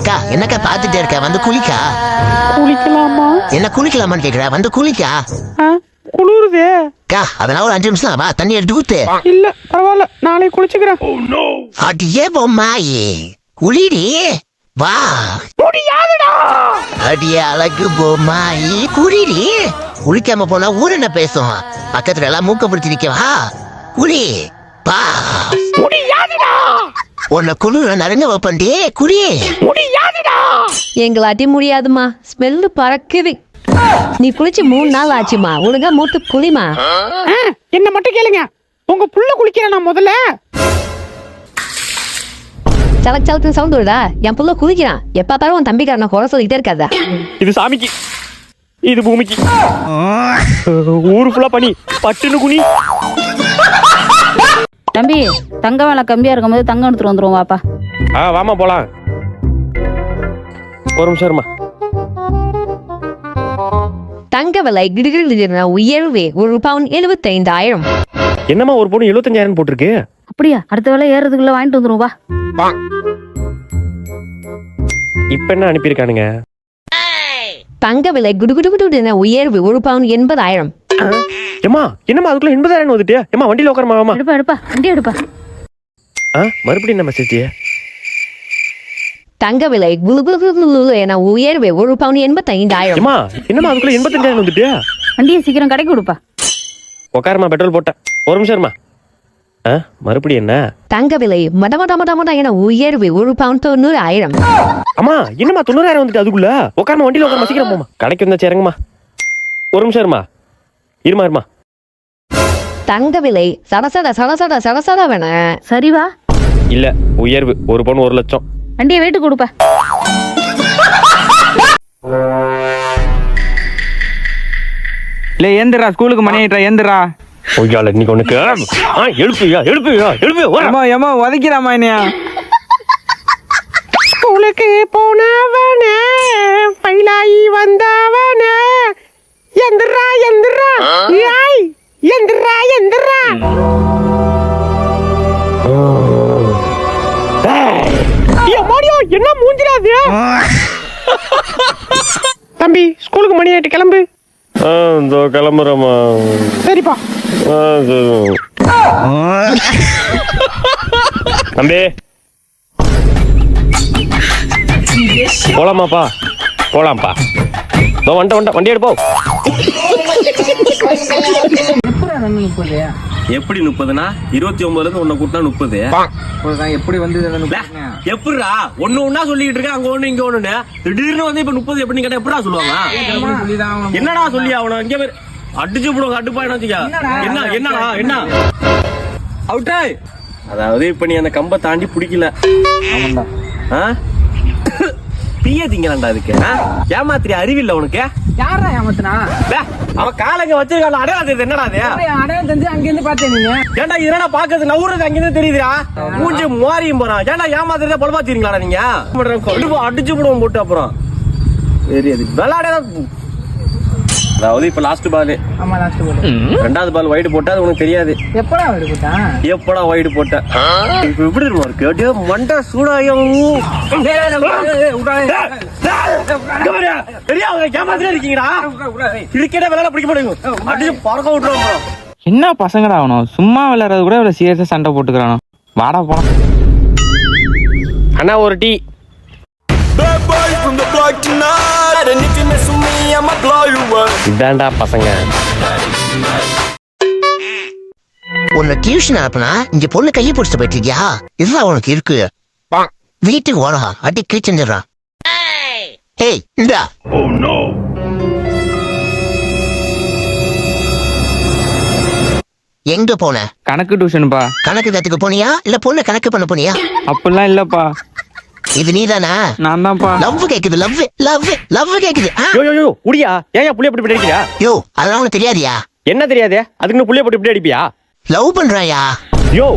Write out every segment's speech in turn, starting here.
அக்கா என்னக்கா பாத்துட்டே இருக்க, வந்து குளிக்கா. குளிக்கலாமா? என்ன குளிக்கலாமான்னு கேக்குற, வந்து குளிக்கா. குளிருதே. அக்கா அதனால ஒரு 5 நிமிஷம் வா, தண்ணி எடுத்து ஊத்து. இல்ல பரவாயில்ல, நாளைக்கு குளிச்சுக்கிறேன். அடியே பொம்மாயி குளிடி வா. முடியாதுடா. அடியே அழகு பொம்மாயி குளிடி. குளிக்காம போனா ஊர் என்ன பேசும், பக்கத்துல எல்லாம் மூக்க பிடிச்சி நிக்கவா. குளி வா. முடியாதுடா. உன்னை குளிர நரங்க வைப்பண்டி, குளி. முடியாதுடா. எங்களாட்டி முடியாதுமா, ஸ்மெல்லு பறக்குது. நீ குளிச்சு 3 நாள் ஆச்சுமா, ஒழுங்கா மூத்து குளிமா. என்ன மட்டும் கேளுங்க, உங்க புள்ள குளிக்கிறேன் நான் முதல்ல. சலக் சலக்கு சவுண்ட் வருதா? என் புள்ள குளிக்கிறான், எப்ப பாரு உன் தம்பிக்காரனை குறை சொல்லிக்கிட்டே இருக்காதா. இது சாமிக்கு, இது பூமிக்கு, ஊரு ஃபுல்லா பனி, பட்டுன்னு குனி. தம்பி, தங்க வேலை கம்மியா இருக்கும் போது தங்கம் எடுத்துட்டு வந்துருவோம் வாப்பா. வாமா போலாம். ஒரு நிமிஷம் இருமா. தங்க விலை கிடுகிடு உயர்வே, ஒரு பவுன் 75,000. என்னம்மா ஒரு பொண்ணு 75,000 போட்டிருக்கு? அப்படியா? அடுத்த வேலை ஏறதுக்குள்ள வாங்கிட்டு வந்துருவோம் வா. இப்ப என்ன அனுப்பியிருக்கானுங்க? தங்க விலை குடுகுடு உயர்வு, ஒரு பவுன் 80,000. ஏமா என்னம்மா அதுக்குள்ள 80,000 வந்துட்டு? ஏமா வண்டியில உட்காரமா? எடுப்பா வண்டி எடுப்பா. மறுபடியும் என்ன மெசேஜ்? தங்க விலை குலுகுலு என உயர்வே, ஒரு பவுன் 85,000. ஏமா என்னம்மா அதுக்குள்ள 85,000 வந்துட்டு? வண்டியை சீக்கிரம் கடைக்கு கொடுப்பா. உட்காரமா, பெட்ரோல் போட்டேன். ஒரு நிமிஷம் இருமா. மறுபடியும் என்ன? தங்க விலை மட என உயர்வு, ஒரு பவுன் 90,000. அம்மா என்னம்மா 90,000 வந்துட்டு அதுக்குள்ள? உட்காரமா, வண்டியில உட்கார சீக்கிரம் போமா. கடைக்கு வந்தா இறங்குமா. ஒரு நிமிஷம் இருமா. தங்க விலை சடசட வேண. சரி வா. இல்ல உயர்வு, ஒரு பவுன் 1,00,000. வண்டியை வெயிட்டு கொடுப்பா. இல்ல ஏந்திரா, ஸ்கூலுக்கு மணி ஆயிட்டா, ஏந்திரா. ஒய்யால இன்னைக்கு உனக்கு எழுப்பியா. ஏமா உதைக்கிறாமா என்னையா? ஸ்கூலுக்கு போனவனே பைலாயி வந்தவனே எந்திரா ஏய் எந்திரா என்ன மூஞ்சிராது? தம்பி ஸ்கூலுக்கு மணி ஆயிட்டு, கிளம்பு. கிளம்புறமா? சரிப்பா. தம்பி போலாமாப்பா? போலாம்ப்பா. வந்துட்ட வண்டி எடுப்போ. எப்படி 30னா 29 உன்னை கூட்டினா 30. எப்படி வந்து எப்படிடா ஒண்ணு சொல்லிட்டு இருக்கேன், அங்க ஒண்ணு இங்க ஒண்ணு, திடீர்னு வந்து இப்ப 30 எப்படின்னு கேட்டா எப்படா சொல்லுவாங்க? என்னடா சொல்லி அவன இங்க பேர் அடிச்சு போடுவோம், கட்டுப்பா என்ன அவுட்டா. அதாவது இப்ப நீ அந்த கம்ப தாண்டி பிடிக்கல, பிய திங்கலாம்டா. அதுக்கு ஏமாத்திரி அறிவில்ல உனக்கு? யாரா ஏமாத்தினா? அவன் காலங்க வச்சிருக்கான், அடையாளம் என்னடா அது? அடையாளம் தெரிஞ்சு அங்க இருந்து பார்த்தேன் நீங்க. ஏன்டா இதனா பாக்குறது நவுறது அங்கிருந்து தெரியுதுடா, மூஞ்சி மாறியும் போறான். ஏன்டா ஏமாத்துறதே பொலமாத்திரீங்களா நீங்க? அடிச்சு போடுவோம் போட்டு அப்புறம் தெரியாது விளையாட. அதாவது இப்ப லாஸ்ட் பால், ரெண்டாவது பால் வைடு போட்டா அது உனக்கு தெரியாது. எப்படா வைடு போட்ட எப்படி இருக்கு? மண்டை சூடாயும் இருக்கீங்கடா. கிரிக்கெட்டே விளையாட பிடிக்க மாட்டேங்க, அடிச்சு பறக்க விட்டுருவோம். என்ன பசங்கடா ஆகணும், சும்மா விளையாடுறது கூட இவ்வளவு சீரியஸா சண்டை போட்டுக்கிறானோ. வாடா போலாம். அண்ணா ஒரு டீ. இதான்டா பசங்க. உன்னை டியூஷன் அனுப்புனா இங்க பொண்ணு கையை பிடிச்சிட்டு போயிட்டியா? இதுதான் உனக்கு இருக்கு. வீட்டுக்கு ஓடா, அடி கிழிச்சுறான். ஏய் இந்தா. எங்க போன? கணக்கு டியூஷனுப்பா. கணக்கு கத்துக்க போனியா இல்ல பொண்ணு கணக்கு பண்ண போனியா? அப்படிலாம் இல்லப்பா. இது நீதானா? நான் தான்ப்பா. லவ் கேக்குது, லவ் கேக்குது. உடியா ஏன் புள்ளைய போட்டு இப்படி அடிக்கிறியா? யோ அதெல்லாம் உனக்கு தெரியாதியா? என்ன தெரியாது? அதுக்கு புள்ளைய போட்டு இப்படி அடிப்பியா? லவ் பண்றாயா? யோ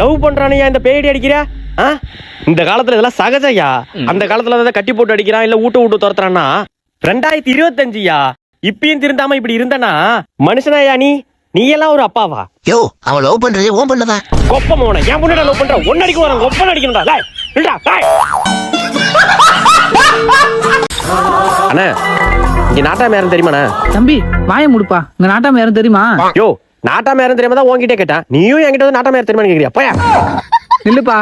லவ் பண்றானையா இந்த பேயடி அடிக்கிற? இந்த காலத்துல இதெல்லாம் சகஜயா. அந்த காலத்துல கட்டி போட்டு அடிக்கிறான், இல்ல ஊட்டு துரத்துறான்னா 2025யா. இப்பயும் திருந்தாம இப்படி இருந்தனா மனுஷனாயா நீ? நீ எல்லாம் ஒரு அப்பாவா? யோ அவன் லவ் பண்றதே ஓன் பண்ணதான். கொப்ப மோன ஏன் பொண்ணு லவ் பண்ற? ஒன்னு அடிக்க வரான், ஒப்பன அடிக்கணும்டா. அண்ணா இங்க நாட்டாம யாரும் தெரியுமாண்ணா? தம்பி வாய முடுப்பா, இங்க நாட்டாம யாரும் தெரியுமா? யோ நாட்டாம யாரும் தெரியாம தான் உன்கிட்டே கேட்டேன். நீயும் என்கிட்ட வந்து நாட்டாம யாரும் தெரியுமான்னு கேக்குறியா? போயா. இல்லப்பா,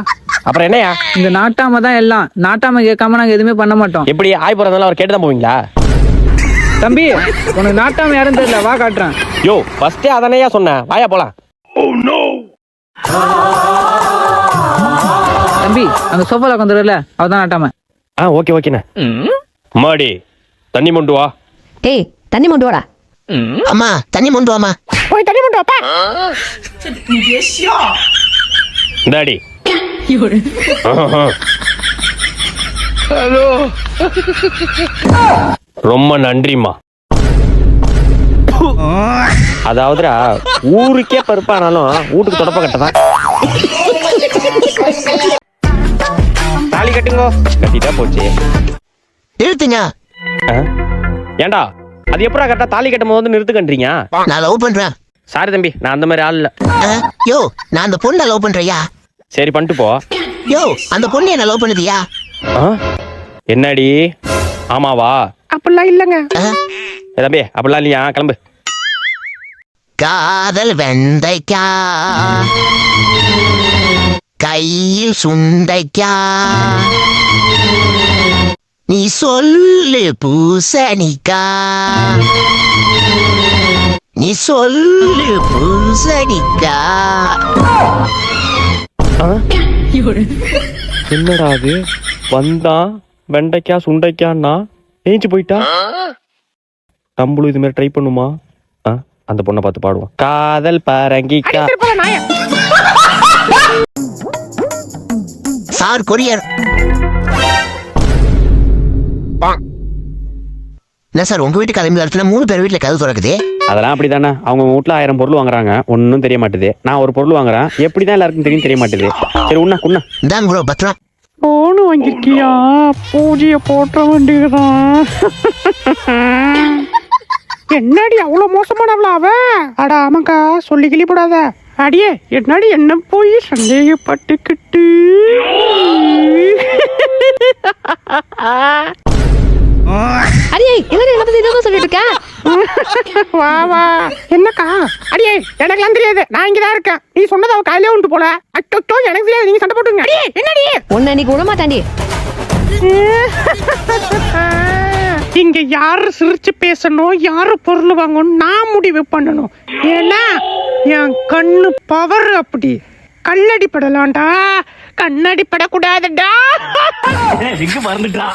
அப்புறம் என்னையா? இங்க நாட்டாம தான் எல்லாம். நாட்டாம கேட்காம நாங்க எதுவுமே பண்ண மாட்டோம். எப்படி ஆய் போறதுனால அவர் கேட்டு தான் போவீங்களா? தம்பி உனக்கு நாட்டாம யாரும் தெரியல, வா காட்டுறேன். யோ ஃபர்ஸ்டே அதானேயா சொன்னேன். வாயா போலாம். தம்பி அந்த சோஃபால உட்காந்துருல, அவதான் நாட்டாம. ஓகே ஓகேண்ணா. மாடி தண்ணி மொண்டு வா. டேய் தண்ணி மொண்டு வாடா. அம்மா தண்ணி மொண்டு வாமா. போய் தண்ணி மொண்டு வாப்பா. டாடி ஹலோ ரொம்ப நன்றிம்மா. அதாவதுடா ஊருக்கே பருப்பானாலும் வீட்டுக்கு தொடப்ப கட்டதான். தாலி கட்டுங்கோ. கட்டிட்டா போச்சு. நிறுத்துங்க. ஏண்டா அது எப்படா கரெக்டா தாலி கட்டும் போது நிறுத்துக்கன்றீங்க? நான் லவ் பண்றேன். சாரி தம்பி, நான் அந்த மாதிரி ஆள் இல்ல. யோ நான் அந்த பொண்ணை லவ் பண்றியா? சரி பண்ணிட்டு போ. யோ அந்த பொண்ணு என்ன லவ் பண்ணுதியா? என்னடி ஆமாவா? அப்படிலாம் இல்லங்க தம்பி, அப்படிலாம் இல்லையா? கிளம்பு. காதல் வெண்டைக்கா கையில் சுண்டைக்கா, நீ சொல்லு பூசணிக்கா, நீ சொல்லு பூசணிக்கா. என்னடா அது வந்தான் வெண்டைக்காய் சுண்டைக்கான்னா ஏஞ்சி போயிட்டா. நம்மளும் இது மாதிரி ட்ரை பண்ணுமா? அந்த பொண்ணை பார்த்து பாடுவோம். காதல் பரங்கிக்கா. Sir courier. என்ன சார் உங்க வீட்டு கிளம்பி வரத்துல 3 பேர் வீட்டுல கதவு திறக்குது? அதெல்லாம் அப்படிதானே. அவங்க வீட்டுல 1000 பொருள் வாங்குறாங்க, ஒன்னும் தெரிய மாட்டுது. நான் ஒரு பொருள் வாங்குறேன், எப்படிதான் எல்லாருக்கும் தெரியும் தெரிய மாட்டுது. சரி உண்ணா குண்ணா. இந்தாங்க ப்ரோ பத்திரம். போனு வாங்கிருக்கியா? பூஜைய போட்ட வேண்டியதுதான். என்னடி அவ்வளவு மோசமானவளா அவ? அட ஆமாக்கா, சொல்லி கிளிப்படாத. அடியே என்னடி என்ன போய் சந்தேகப்பட்டுக்கிட்டு. அடியே என்னடி என்ன பத்தி இதெல்லாம் சொல்லிட்டு இருக்க? வா வா. என்னக்கா? அடியே எனக்குலாம் தெரியாது, நான் இங்கதான் இருக்கேன். நீ சொன்னது அவ கையிலே உண்டு போல. அச்சோ எனக்கு தெரியாது, நீங்க சண்டை போட்டுங்க. அடியே என்னடி? உன்னை இன்னைக்கு விடமாட்டாண்டி. இங்க யாரு சிரிச்சு பேசணும், யாரு பொருள் வாங்கணும் நான் முடிவு பண்ணணும். ஏன்னா என் கண்ணு பவர் அப்படி. கல்லடி படலாம்டா, கண்ணடி படக்கூடாதுடா. மறந்துட்டா.